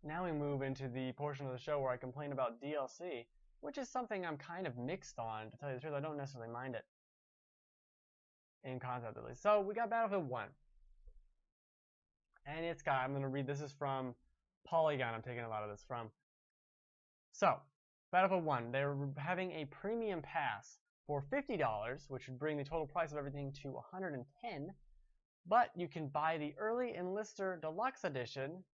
now we move into the portion of the show where I complain about DLC, which is something I'm kind of mixed on, to tell you the truth. I don't necessarily mind it. In concept, at least. So, we got Battlefield 1. And it's got, I'm going to read, this is from Polygon, I'm taking a lot of this from. So, Battlefield 1, they're having a premium pass for $50, which would bring the total price of everything to $110. But you can buy the Early Enlister Deluxe Edition.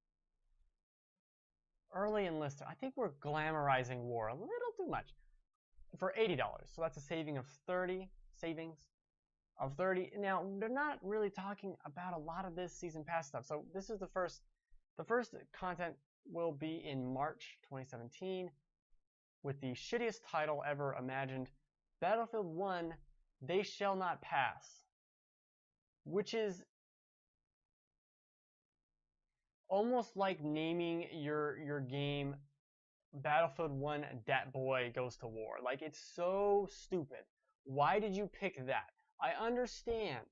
Early Enlister. I think we're glamorizing war a little too much. For $80. So that's a saving of 30. Savings of 30. Now, they're not really talking about a lot of this season pass stuff. So this is the first content will be in March 2017 with the shittiest title ever imagined, Battlefield 1, They Shall Not Pass, which is almost like naming your game Battlefield 1 Dat Boy Goes to War. Like, it's so stupid. Why did you pick that? I understand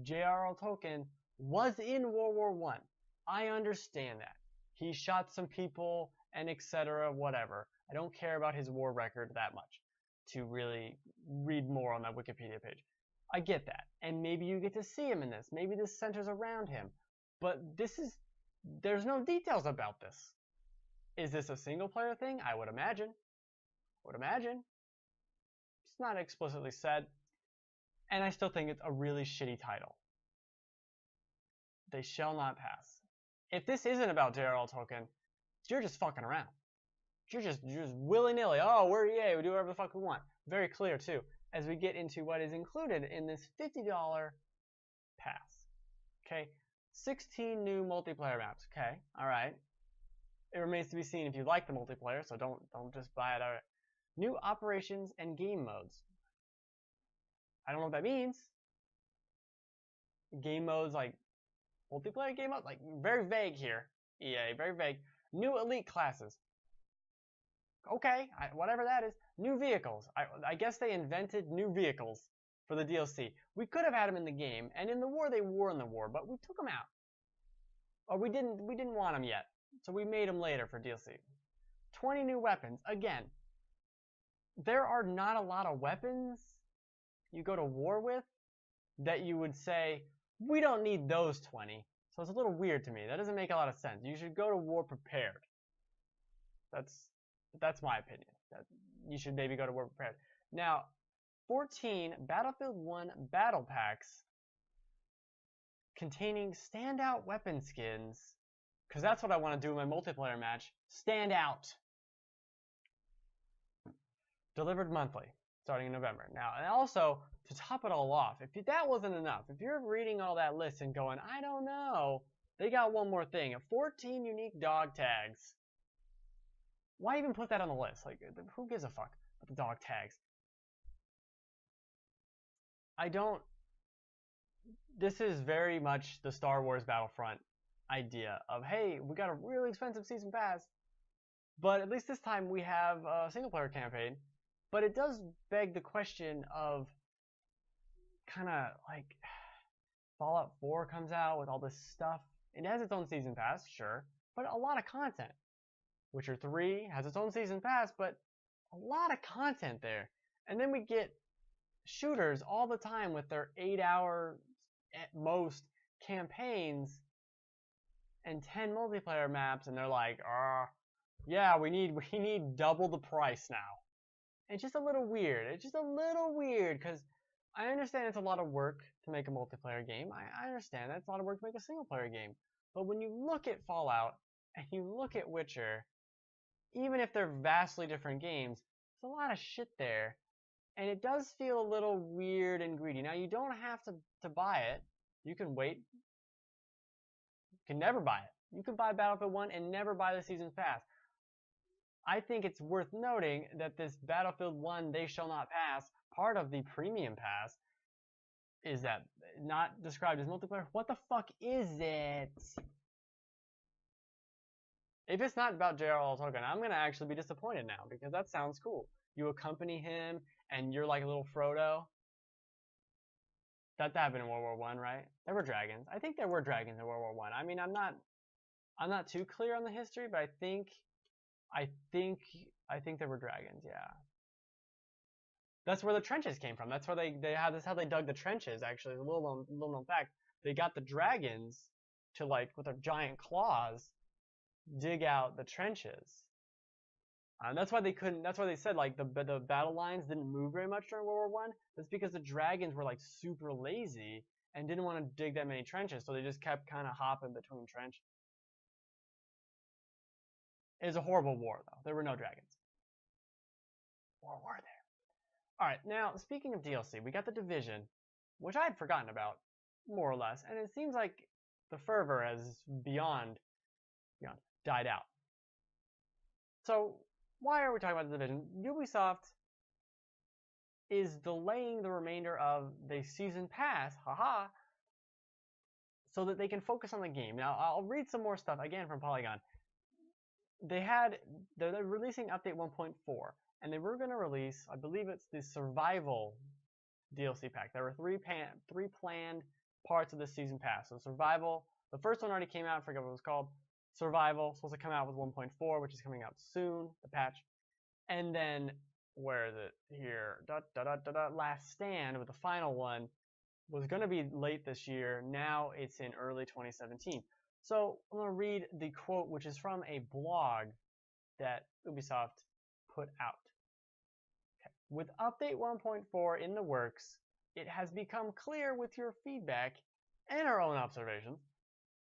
J.R.R. Tolkien was in World War I. I understand that. He shot some people and etc. whatever. I don't care about his war record that much to really read more on that Wikipedia page. I get that. And maybe you get to see him in this. Maybe this centers around him. But there's no details about this. Is this a single player thing? I would imagine. It's not explicitly said. And I still think it's a really shitty title. They Shall Not Pass. If this isn't about J.R.R. Tolkien, you're just fucking around. You're just willy-nilly. Oh, we're EA. We do whatever the fuck we want. Very clear, too, as we get into what is included in this $50 pass. Okay? 16 new multiplayer maps. Okay, all right. It remains to be seen if you like the multiplayer, so don't just buy it outright. New operations and game modes. I don't know what that means. Game modes, like multiplayer game modes, like very vague here. EA, very vague. New elite classes. Okay, whatever that is. New vehicles. I guess they invented new vehicles for the DLC. We could have had them in the game, and in the war they were in the war, but we took them out. Or we didn't want them yet, so we made them later for DLC. 20 new weapons. Again, there are not a lot of weapons you go to war with that you would say, we don't need those 20. So it's a little weird to me. That doesn't make a lot of sense. You should go to war prepared. That's my opinion. You should maybe go to war prepared. Now, 14 Battlefield 1 battle packs containing standout weapon skins, because that's what I want to do in my multiplayer match. Stand out. Delivered monthly, starting in November. Now, and also, to top it all off, if that wasn't enough, if you're reading all that list and going, I don't know, they got one more thing, 14 unique dog tags. Why even put that on the list? Like, who gives a fuck about the dog tags? This is very much the Star Wars Battlefront idea of, hey, we got a really expensive season pass, but at least this time we have a single-player campaign. But it does beg the question of kind of like Fallout 4 comes out with all this stuff. It has its own season pass, sure, but a lot of content. Witcher 3 has its own season pass, but a lot of content there. And then we get shooters all the time with their 8-hour at most campaigns and 10 multiplayer maps, and they're like, yeah, we need double the price now. It's just a little weird. It's just a little weird, because I understand it's a lot of work to make a multiplayer game. I understand that it's a lot of work to make a single player game. But when you look at Fallout and you look at Witcher, even if they're vastly different games, there's a lot of shit there. And it does feel a little weird and greedy. Now, you don't have to buy it. You can wait. You can never buy it. You can buy Battlefield 1 and never buy the season pass. I think it's worth noting that this Battlefield 1 They Shall Not Pass, part of the premium pass, is that not described as multiplayer. What the fuck is it? If it's not about J.R.R. Tolkien, I'm going to actually be disappointed now, because that sounds cool. You accompany him, and you're like a little Frodo. That happened in World War I, right? There were dragons. I think there were dragons in World War I. I mean, I'm I'm not too clear on the history, but I think there were dragons. Yeah. That's where the trenches came from. That's where that's how they dug the trenches. Actually, a little known fact. They got the dragons to, like, with their giant claws, dig out the trenches. And that's why they couldn't. That's why they said, like, the battle lines didn't move very much during World War I. That's because the dragons were, like, super lazy and didn't want to dig that many trenches, so they just kept kind of hopping between trenches. It was a horrible war, though. There were no dragons. Or were there? Alright, now, speaking of DLC, we got the Division, which I had forgotten about, more or less, and it seems like the fervor has beyond died out. So, why are we talking about the Division? Ubisoft is delaying the remainder of the Season Pass, haha, so that they can focus on the game. Now, I'll read some more stuff, again, from Polygon. They're releasing Update 1.4. And they were going to release, I believe it's the Survival DLC pack. There were three planned parts of this season pass. So Survival, the first one already came out, I forget what it was called. Survival, supposed to come out with 1.4, which is coming out soon, the patch. And then, where is it? Here, Last Stand, with the final one, was going to be late this year. Now it's in early 2017. So I'm going to read the quote, which is from a blog that Ubisoft put out. With Update 1.4 in the works, it has become clear with your feedback and our own observations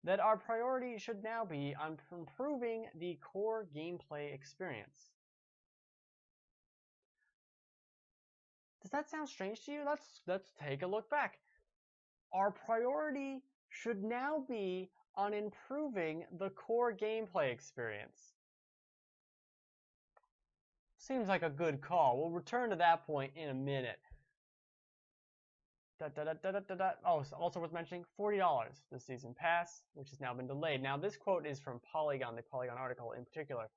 that our priority should now be on improving the core gameplay experience. Does that sound strange to you? Let's take a look back. Our priority should now be on improving the core gameplay experience. Seems like a good call. We'll return to that point in a minute. Oh, also worth mentioning, $40 this season pass, which has now been delayed. Now, this quote is from Polygon, the Polygon article in particular.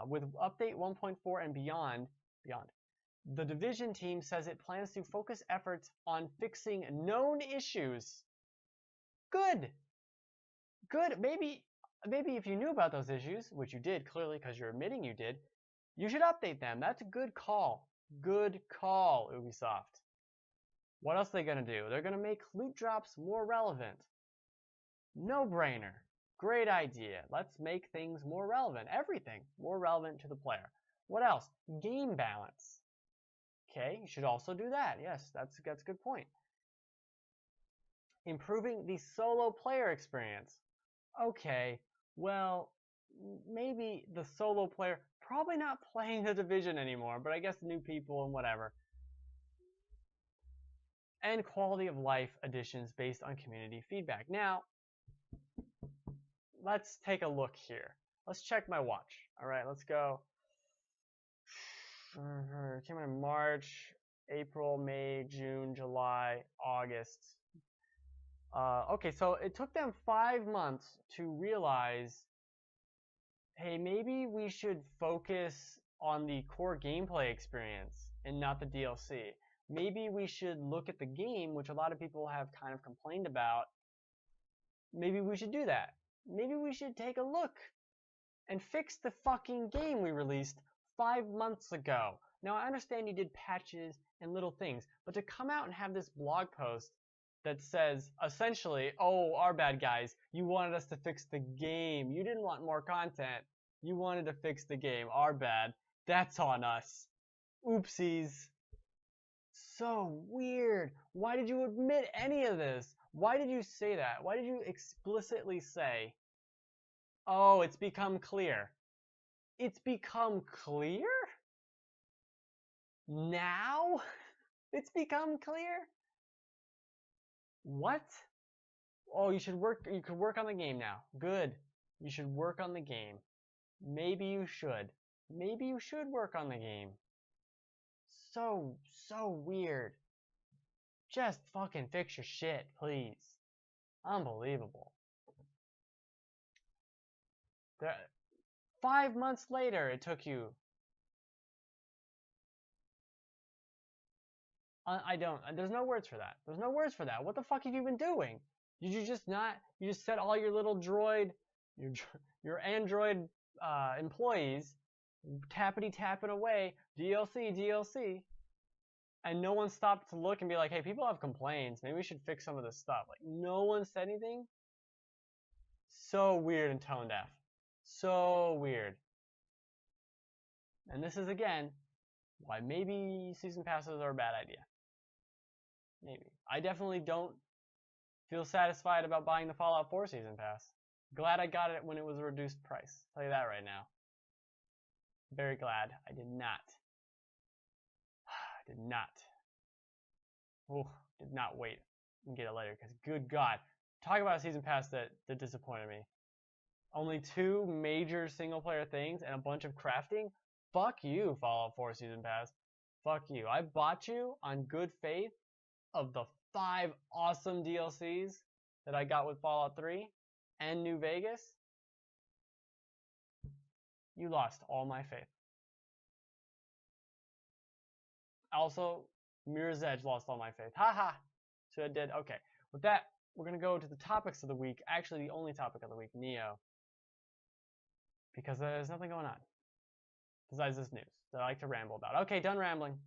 With Update 1.4 and beyond, the Division team says it plans to focus efforts on fixing known issues. Good. Maybe if you knew about those issues, which you did clearly because you're admitting you did, you should update them. That's a good call. Good call, Ubisoft. What else are they going to do? They're going to make loot drops more relevant. No-brainer. Great idea. Let's make things more relevant. Everything more relevant to the player. What else? Game balance. Okay, you should also do that. Yes, that's a good point. Improving the solo player experience. Okay, well, maybe the solo player, probably not playing the Division anymore, but I guess new people and whatever. And quality of life additions based on community feedback. Now, let's take a look here. Let's check my watch. All right, let's go. It came out in March, April, May, June, July, August. Okay, so it took them 5 months to realize, hey, maybe we should focus on the core gameplay experience and not the DLC. Maybe we should look at the game, which a lot of people have kind of complained about. Maybe we should do that. Maybe we should take a look and fix the fucking game we released 5 months ago. Now, I understand you did patches and little things, but to come out and have this blog post that says, essentially, oh, our bad guys, you wanted us to fix the game. You didn't want more content. You wanted to fix the game. Our bad. That's on us. Oopsies. So weird. Why did you admit any of this? Why did you say that? Why did you explicitly say, oh, it's become clear? It's become clear? Now? It's become clear? What? Oh, you could work on the game now. Good. You should work on the game. Maybe you should. Maybe you should work on the game. So weird. Just fucking fix your shit, please. Unbelievable. 5 months later, it took you. There's no words for that. There's no words for that. What the fuck have you been doing? Did you just not, you just set all your little droid your Android employees tappity tapping away, DLC, and no one stopped to look and be like, hey, people have complaints. Maybe we should fix some of this stuff. Like, no one said anything. So weird and tone deaf. So weird. And this is, again, why maybe season passes are a bad idea. Maybe. I definitely don't feel satisfied about buying the Fallout 4 season pass. Glad I got it when it was a reduced price. I'll tell you that right now. Very glad I did not. I did not. Oh, did not wait and get it later, because good God. Talk about a season pass that disappointed me. Only 2 major single player things and a bunch of crafting? Fuck you, Fallout 4 season pass. Fuck you. I bought you on good faith of the 5 awesome DLCs that I got with Fallout 3 and New Vegas. You lost all my faith. Also, Mirror's Edge lost all my faith. Haha. So it did. Okay. With that, we're going to go to the topics of the week. Actually, the only topic of the week, Neo. Because there's nothing going on besides this news that I like to ramble about. Okay, done rambling.